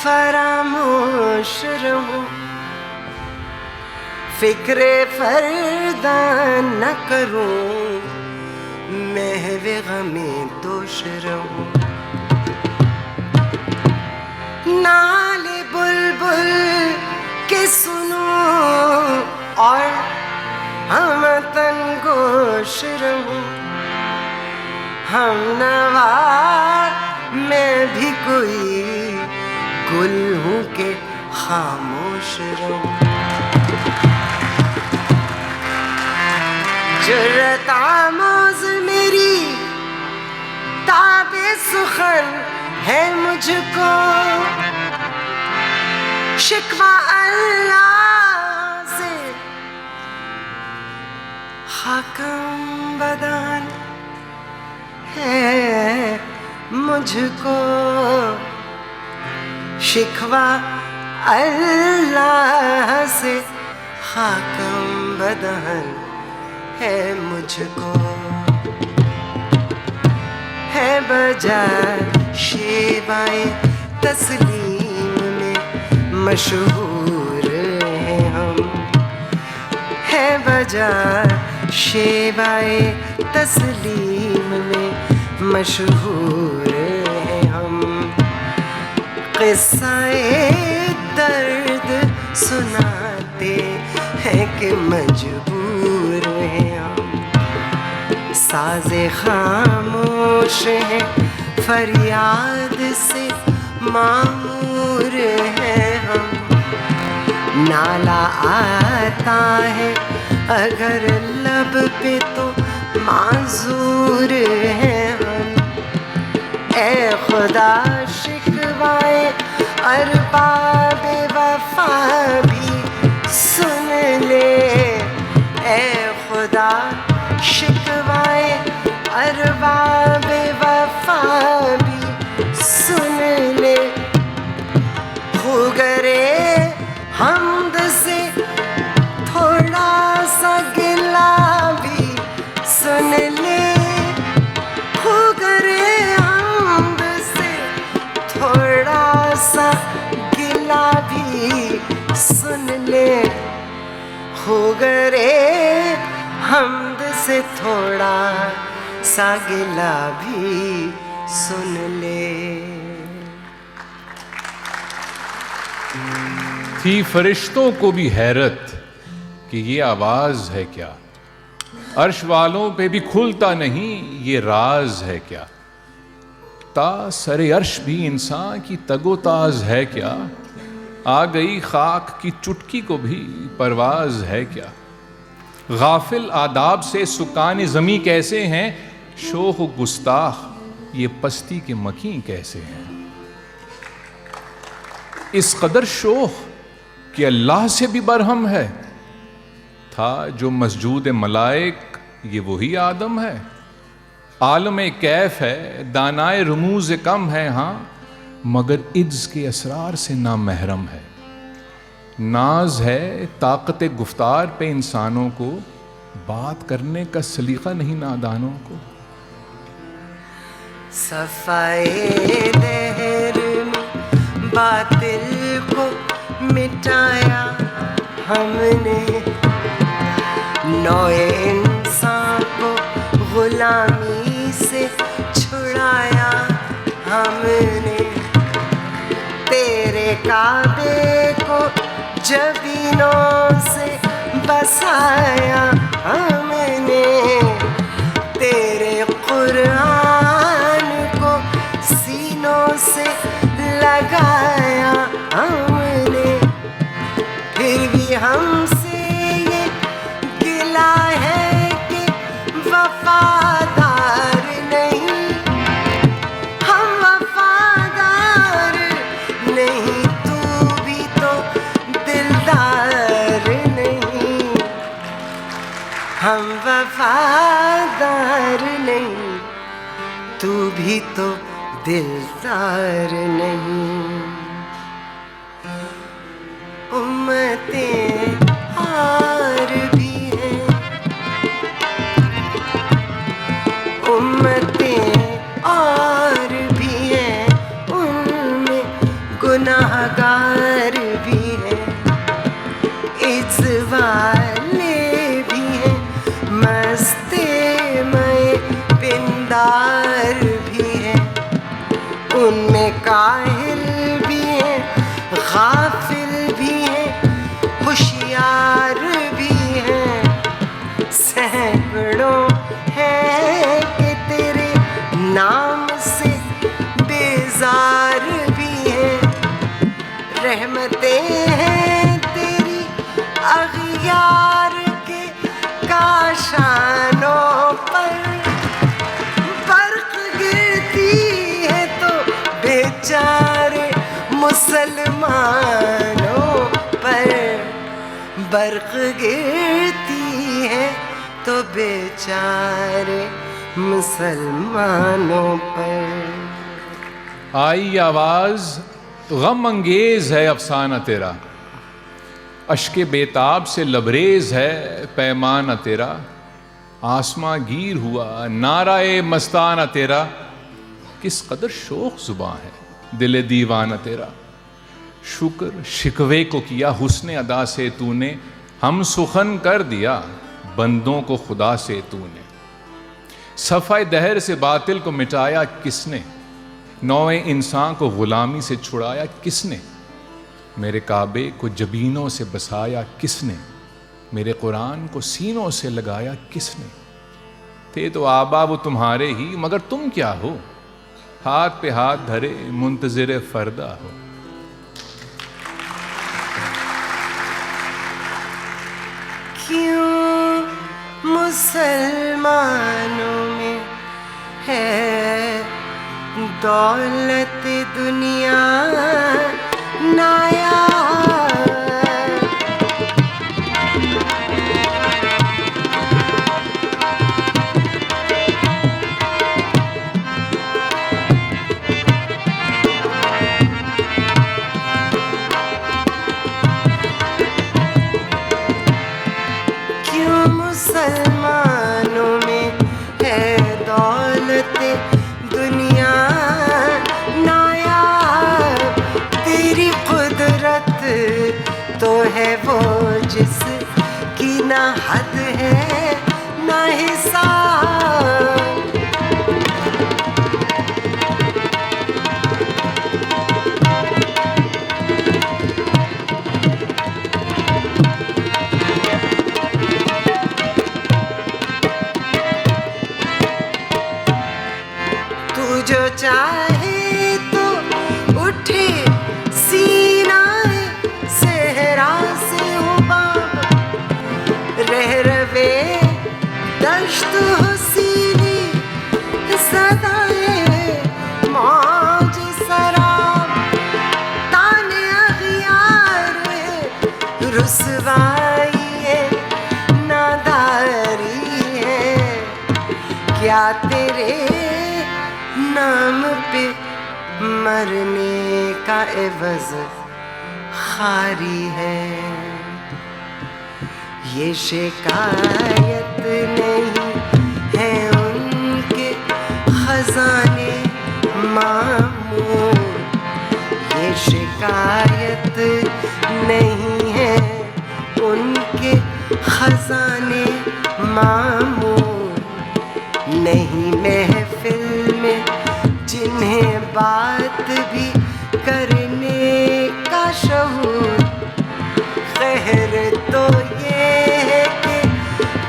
फरामोश रहूं, फिक्रे फरदा न करूं, महवे गमे दोष रहूं। नाले बुलबुल के सुनूं और हम तनगोश रहूं, हम नवा मैं भी कोई गुल हूँ के खामोश रहूं। जुर्रत आमोज मेरी ताबे सुखन है मुझको, शिकवा अल्लाह से हाकम बदान है मुझको, शिकवा अल्लाह से हाकम बदान है मुझको। है बजाय शेबाए तस्लीम में मशहूर हैं हम, है बजाय शेबाए तस्लीम में मशहूर हैं हम। क़िस्सा-ए दर्द सुनाते हैं कि मजबूर हैं हम, साज़े खामोश हैं फरियाद से मामूर हैं हम। नाला आता है अगर लब पे तो माजूर हैं हम। ए खुदा शिकवाए अरबाबे वफा भी सुन ले, ए खुदा शिकवाए अरबाबे वफा भी सुन ले। खुगरे हमद से थोड़ा सा गिला भी सुन ले, खुगरे हमद से थोड़ा सा गिला भी सुन ले, खुगरे हमद से थोड़ा सा गिला भी सुन ले। थी फरिश्तों को भी हैरत कि ये आवाज है क्या, अर्श वालों पे भी खुलता नहीं ये राज है क्या। ता सरे अर्श भी इंसान की तगोताज है क्या, आ गई खाक की चुटकी को भी परवाज है क्या। गाफिल आदाब से सुकान ज़मी कैसे हैं, शोख गुस्ताख ये पस्ती के मकी कैसे हैं। इस कदर शोख कि अल्लाह से भी बरहम है, था जो मसजूद मलाइक ये वही आदम है। आलम कैफ है दानाए रमूज कम है हाँ, मगर इज्ज़ के असरार से ना महरम है। नाज है ताकत गुफ्तार पे इंसानों को, बात करने का सलीका नहीं नादानों को। सफाए दहर में बातिल को मिटाया हमने, नौए इंसान को गुलामी से छुड़ाया हमने। तेरे काबे को जबीनों से बसाया हमने, तेरे कुरान को सीनों से लगाया हमने। फिर भी हमसे ये गिला है कि वफादार नहीं, हम वफादार नहीं, तू भी तो दिलदार नहीं। हम वफादार नहीं, तू भी तो दिलदार नहीं। उम्मतें और भी हैं, उम्मतें और भी हैं, उनमें गुनाहगार भी हैं, इज्ज वाले भी हैं, मस्ती में पिंदार भी हैं, उनमें काहिल भी हैं, गाफिल भी हैं, होशियार भी हैं, सैकड़ों हैं कि तेरे नाम से बेजार भी हैं, रहमतें हैं तेरी अगियार के काशानों पर, बर्क गिरती है तो बेचारे मुसलमानों पर, बर्क गिरती है तो बेचारे मुसलमानों पर। आई आवाज गम अंगेज है अफसाना तेरा, अश्के बेताब से लबरेज है पैमाना तेरा, आसमां गिर हुआ नाराए मस्ताना तेरा, किस कदर शोख जुबां है दिल दीवाना तेरा, शुक्र शिकवे को किया हुस्न अदा से तूने, हम सुखन कर दिया बंदों को खुदा से तूने, सफ़ाए दहर से बातिल को मिटाया किसने, नौए इंसान को गुलामी से छुड़ाया किसने, मेरे काबे को जबीनों से बसाया किसने, मेरे कुरान को सीनों से लगाया किसने, थे तो आबा वो तुम्हारे ही मगर तुम क्या हो, हाथ पे हाथ धरे मुंतज़िर फरदा हो। क्यों मुसलमानों में है दौलत दुनिया नाया, क्यों मुसलमानों में है दौलत दुनिया नायाब, तेरी कुदरत तो है वो जिसकी ना हद है ना हिसाब, तू जो चाहे तो उठे सीनाए सहरा से हुबाब, रह रवे दश्त हसीनी सदाए मौज शराब, ताने अगियार रुसवाई है नादारी है, क्या तेरे नाम पे मरने का एवज खारी है, ये शिकायत नहीं है उनके खजाने मामूर, ये शिकायत नहीं है उनके खजाने मामूर, नहीं महफिल में जिन्हें बात भी करने का शऊर, खैर तो ये है कि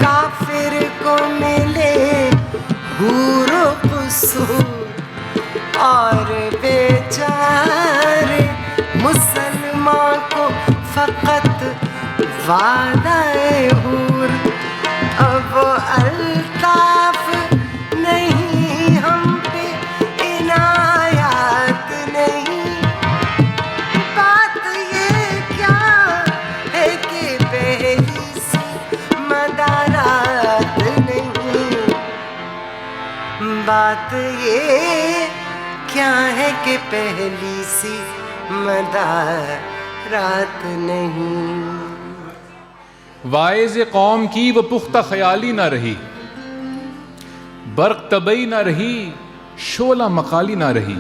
काफिर को मिले हूरो कुसूर, और बेचारे मुसलमान को फकत वादाए हूर, अब वो अल्ताफ नहीं हम पे इनायात नहीं, बात ये क्या है कि पहली सी मदारात नहीं, बात ये क्या है कि पहली सी मदारात नहीं। वाइज़ कौम की वो पुख्ता ख्याली ना रही, बर्क तबई ना रही, शोला मकाली ना रही,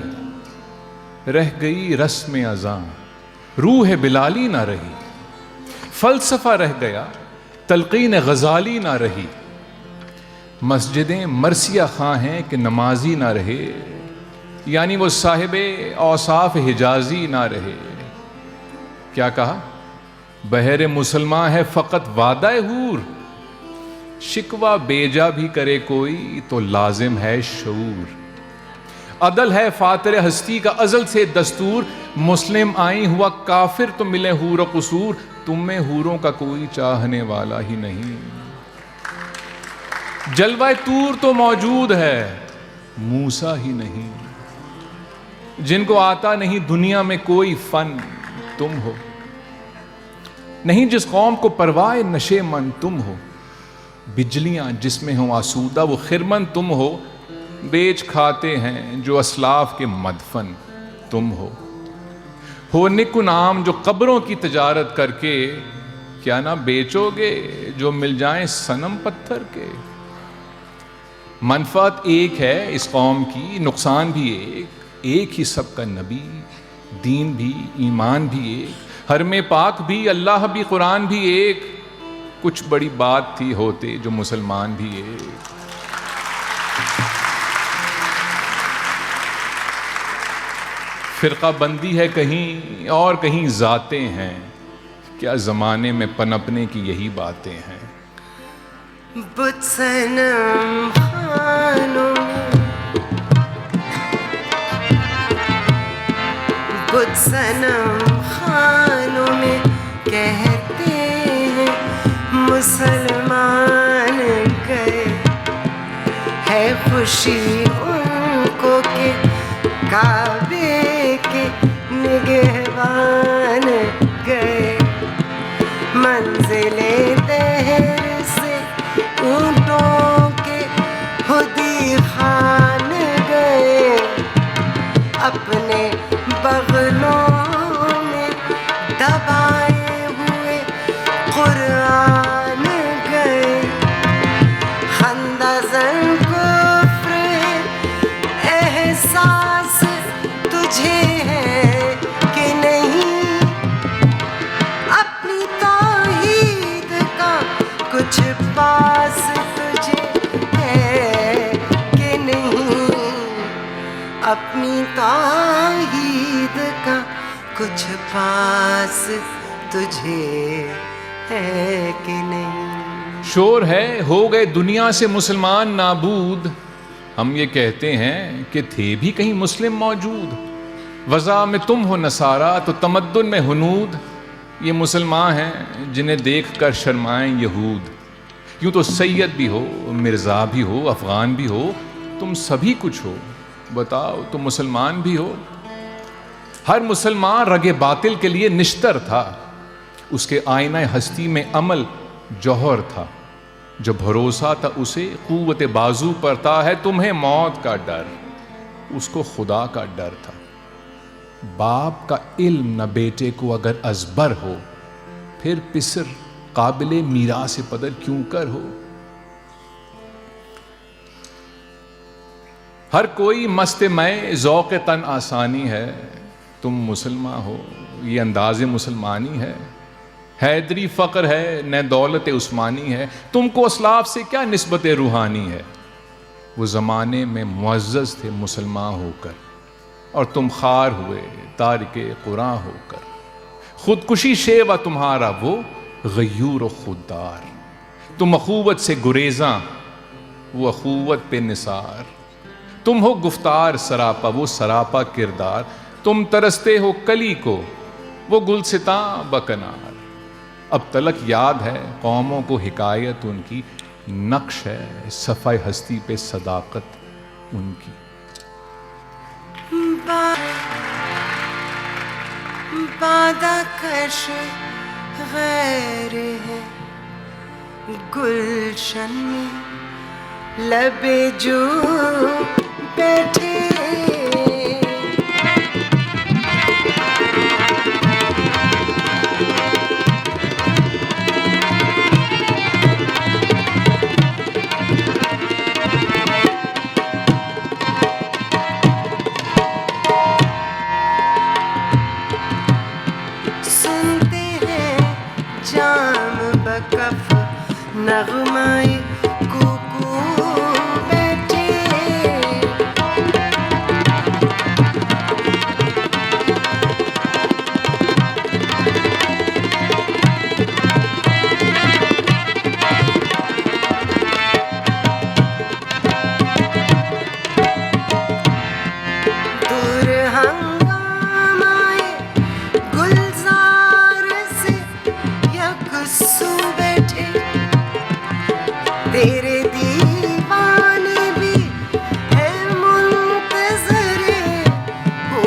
रह गई रस्म अज़ां, रूह बिलाली ना रही। फलसफा रह गया, तलकीन गजाली ना रही। मस्जिदें मरसिया खां हैं कि नमाजी ना रहे, यानी वो साहिबे औसाफ हिजाजी ना रहे। क्या कहा? बहरे मुसलमान है फ़कत वादा हूर, शिकवा बेजा भी करे कोई तो लाजिम है शऊर। अदल है फातिर हस्ती का अजल से दस्तूर, मुस्लिम आई हुआ काफिर तो मिले हूर कसूर, तुम में हूरों का कोई चाहने वाला ही नहीं। जलवा तूर तो मौजूद है, मूसा ही नहीं। जिनको आता नहीं दुनिया में कोई फन, तुम हो। नहीं जिस कौम को परवाह नशे मन, तुम हो। बिजलियां जिसमें हो आसूदा, वो खिरमन तुम हो। बेच खाते हैं जो असलाफ के मदफन, तुम हो निकुनाम जो कब्रों की तजारत करके, क्या ना बेचोगे जो मिल जाएं सनम पत्थर के। मनफात एक है इस कौम की, नुकसान भी एक ही सबका नबी, दीन भी ईमान भी एक, हरमे पाक भी अल्लाह भी कुरान भी एक। कुछ बड़ी बात थी होते जो मुसलमान भी एक। फिरका बंदी है कहीं और कहीं जाते हैं, क्या जमाने में पनपने की यही बातें हैं। बुत सनम खानों में, बुत सनम खानों में कहते हैं मुसलमान गए। है खुशी उनको के काबे के निगहबान गए। मंजिले दहर से ऊंटों के खुदी खान गए। अपने बगलों में दबाए हुए कुरान गए। खंदाज़न कुफ्र है एहसास तुझे है कि नहीं। अपनी तौहीद का कुछ पास तुझे है कि नहीं। अपनी तौहीद का कुछ पास तुझे है कि नहीं। शोर है हो गए दुनिया से मुसलमान नाबूद, हम ये कहते हैं कि थे भी कहीं मुस्लिम मौजूद। वज़ा में तुम हो नसारा तो तमद्दुन में हुनूद, ये मुसलमान हैं जिन्हें देख कर शर्माएं यहूद। यूँ तो सैयद भी हो, मिर्ज़ा भी हो, अफ़गान भी हो, तुम सभी कुछ हो, बताओ तुम मुसलमान भी हो। हर मुसलमान रगे बातिल के लिए निश्तर था, उसके आईना हस्ती में अमल जौहर था। जो भरोसा था उसे कुव्वत बाजू पर था। है तुम्हें मौत का डर, उसको खुदा का डर था। बाप का इल्म न बेटे को अगर अजबर हो, फिर पिसर काबिले मीरा से पदर क्यों कर हो। हर कोई मस्त मैं ज़ौक़ तन आसानी है, तुम मुसलमान हो ये अंदाज़े मुसलमानी है। हैदरी फ़क्र है न दौलत उस्मानी है, तुमको असलाफ से क्या निस्बत रूहानी है। वो ज़माने में मुअज़्ज़ज़ थे मुसलमान होकर, और तुम खार हुए तारिके कुरान होकर। खुदकुशी शेवा तुम्हारा वो गयूर खुददार, तुम अखुवत से गुरेज़ां वो अखुवत पे निसार। तुम हो गुफ्तार सरापा वो सरापा किरदार, तुम तरसते हो कली को वो गुलसितां बकनार। अब तलक याद है कौमों को हिकायत उनकी, नक्श है सफ़ाई हस्ती पे सदाकत उनकी। बादा कश गैर है गुलशन में लबे जो बैठे। नगमाए कुकू बैठे दूर हंगामाए गुलजार से यकसू बैठे तेरे दीवाने भी है मुंतज़रे हो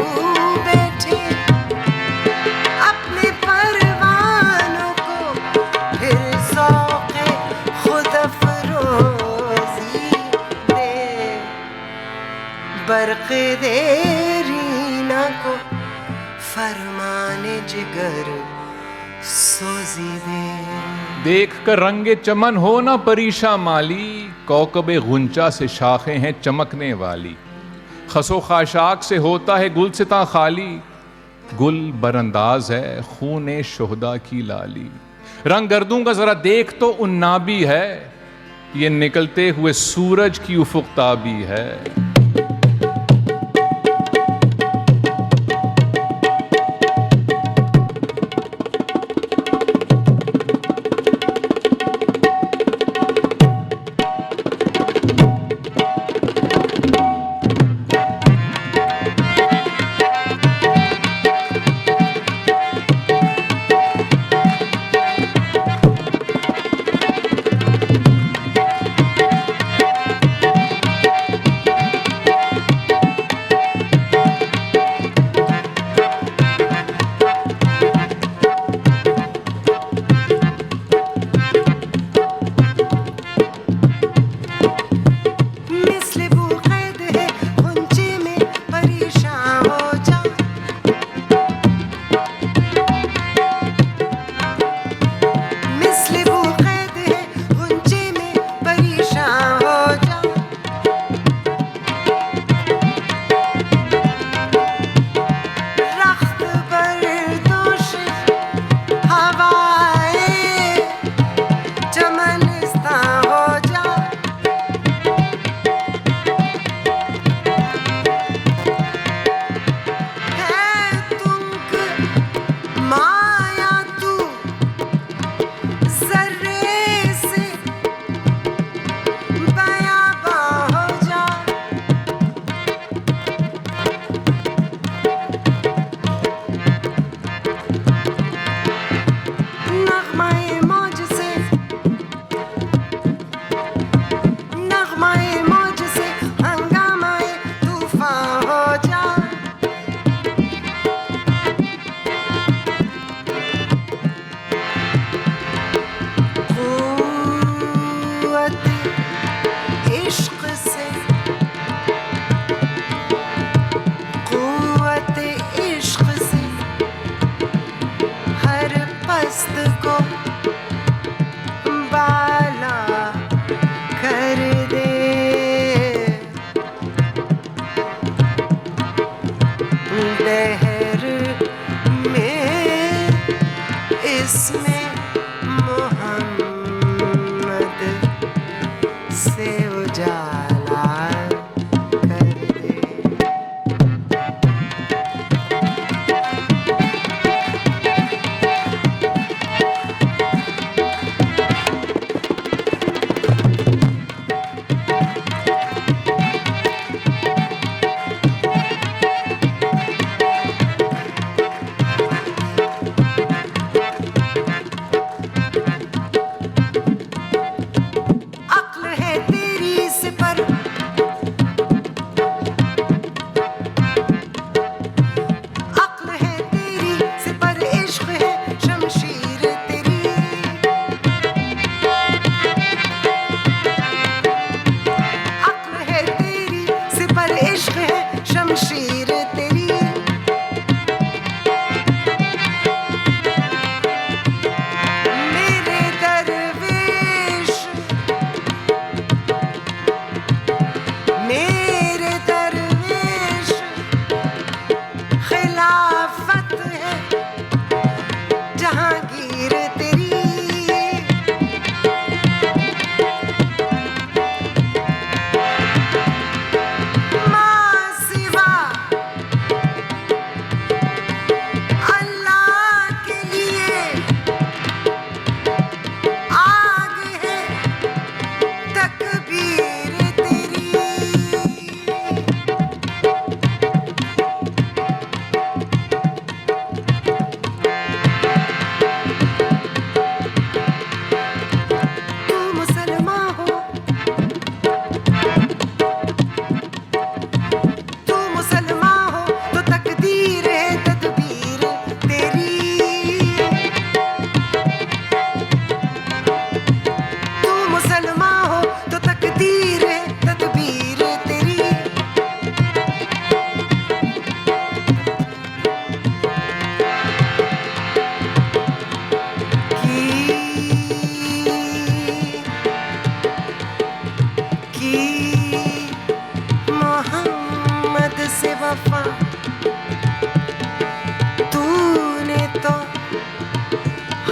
बैठे अपने परवानों को फिर शौक़े खुद अफरोज़ी दे बरक़े देरीना को फरमाने जिगर सोजी दे। देख कर रंगे चमन हो ना परीशा माली, कौकबे गुंचा से शाखें हैं चमकने वाली। खसो खाशाक से होता है गुलसिता खाली, गुल बरंदाज है खूने शोहदा की लाली। रंग गर्दों का जरा देख तो उन्नाबी है, ये निकलते हुए सूरज की उफुकताबी है।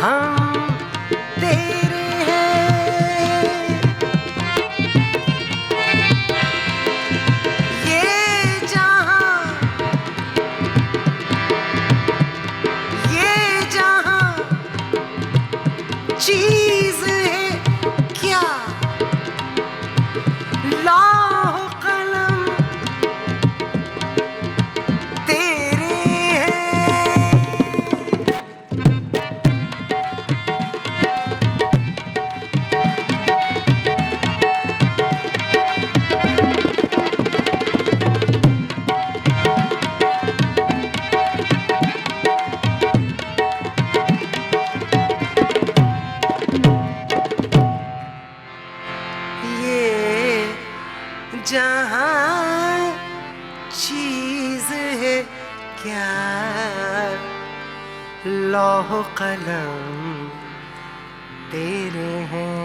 हम तेरे हैं। ये जहां चीज है क्या, लौह कलम तेरे हैं। जहां चीज है क्या, लौह कलम तेरे हैं।